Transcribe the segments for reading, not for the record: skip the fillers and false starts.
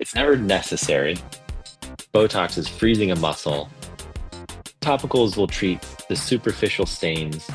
It's never necessary. Botox is freezing a muscle. Topicals will treat the superficial stains.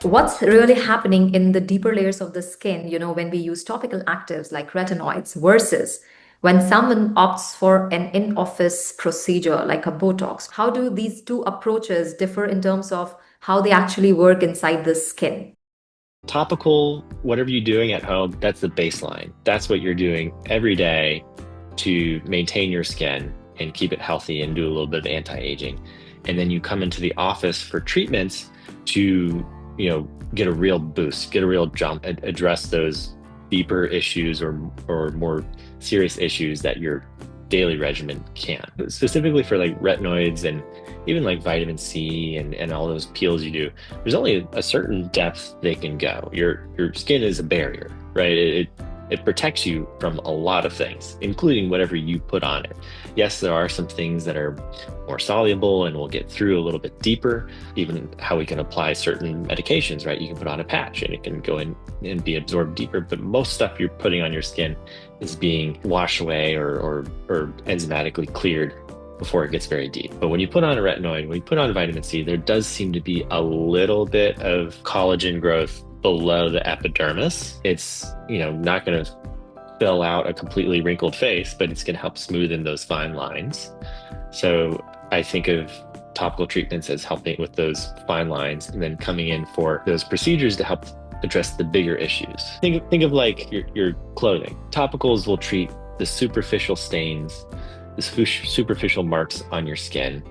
What's really happening in the deeper layers of the skin, when we use topical actives like retinoids versus when someone opts for an in-office procedure like a Botox? How do these two approaches differ in terms of how they actually work inside the skin? Topical, whatever you're doing at home, that's the baseline. That's what you're doing every day to maintain your skin and keep it healthy and do a little bit of anti-aging. And then you come into the office for treatments to, get a real boost, get a real jump, and address those deeper issues or more serious issues that your daily regimen can't. Specifically for like retinoids and even like vitamin C and all those peels you do, there's only a certain depth they can go. Your skin is a barrier, right? It protects you from a lot of things, including whatever you put on it. Yes, there are some things that are more soluble and will get through a little bit deeper, even how we can apply certain medications, right? You can put on a patch and it can go in and be absorbed deeper, but most stuff you're putting on your skin is being washed away or enzymatically cleared before it gets very deep. But when you put on a retinoid, when you put on vitamin C, there does seem to be a little bit of collagen growth below the epidermis. It's, not going to fill out a completely wrinkled face, but it's going to help smoothen those fine lines. So I think of topical treatments as helping with those fine lines and then coming in for those procedures to help address the bigger issues. Think of like your clothing. Topicals will treat the superficial stains, the superficial marks on your skin.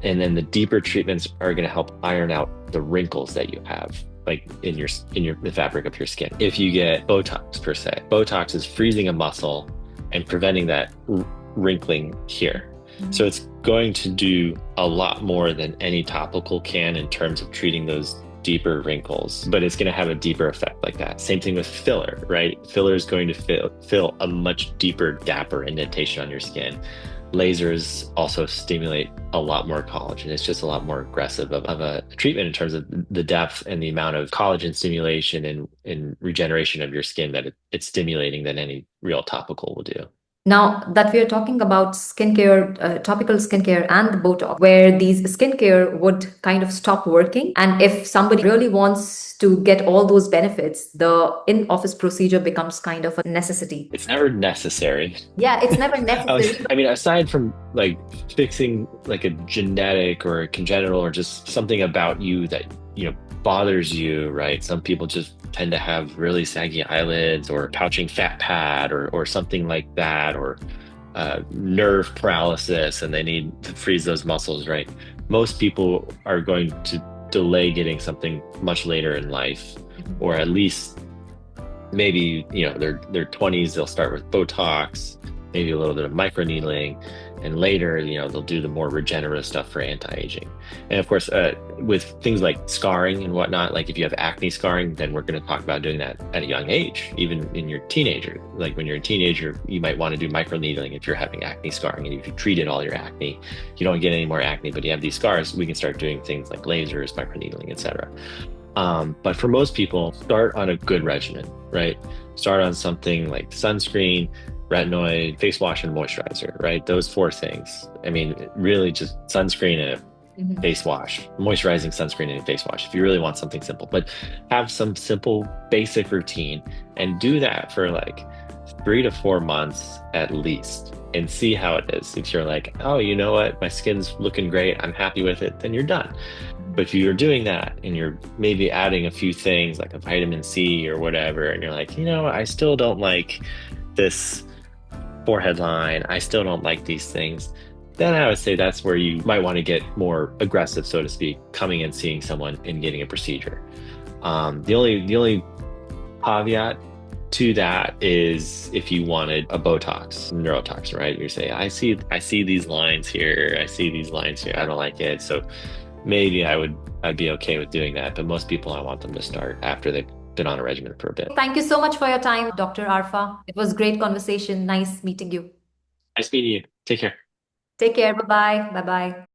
And then the deeper treatments are going to help iron out the wrinkles that you have, like in the fabric of your skin. If you get Botox per se, Botox is freezing a muscle and preventing that wrinkling here. So it's going to do a lot more than any topical can in terms of treating those deeper wrinkles, but it's going to have a deeper effect like that. Same thing with filler, right? Filler is going to fill a much deeper gap or indentation on your skin. Lasers also stimulate a lot more collagen. It's just a lot more aggressive of a treatment in terms of the depth and the amount of collagen stimulation and regeneration of your skin that it's stimulating than any real topical will do. Now that we are talking about skincare, topical skincare and the Botox, where these skincare would kind of stop working. And if somebody really wants to get all those benefits, the in-office procedure becomes kind of a necessity. It's never necessary. Yeah, it's never necessary. I mean, aside from like fixing like a genetic or a congenital or just something about you that, bothers you, right? Some people just tend to have really saggy eyelids or pouching fat pad or something like that, or nerve paralysis and they need to freeze those muscles, right? Most people are going to delay getting something much later in life, or at least maybe their 20s they'll start with Botox, maybe a little bit of microneedling, and later they'll do the more regenerative stuff for anti-aging. And of course with things like scarring and whatnot, like if you have acne scarring, then we're going to talk about doing that at a young age, even in your teenager. Like when you're a teenager, you might want to do microneedling if you're having acne scarring, and if you treated all your acne, you don't get any more acne, but you have these scars, we can start doing things like lasers, microneedling, etc. But for most people, start on a good regimen, right? Start on something like sunscreen, retinoid, face wash, and moisturizer, right? Those four things. I mean, really just sunscreen and a face wash, moisturizing sunscreen and a face wash, if you really want something simple. But have some simple basic routine and do that for like 3 to 4 months at least and see how it is. If you're like, oh, you know what, my skin's looking great, I'm happy with it, then you're done. But if you're doing that and you're maybe adding a few things like a vitamin C or whatever, and you're like, I still don't like this forehead line, I still don't like these things, then I would say that's where you might want to get more aggressive, so to speak, coming and seeing someone and getting a procedure. The only caveat to that is if you wanted a Botox, neurotoxin, right? You say, I see these lines here, I see these lines here, I don't like it. So maybe I'd be okay with doing that. But most people, I want them to start after they've been on a regimen for a bit. Thank you so much for your time, Dr. Arfa. It was great conversation. Nice meeting you. Nice meeting you. Take care. Take care. Bye bye. Bye bye.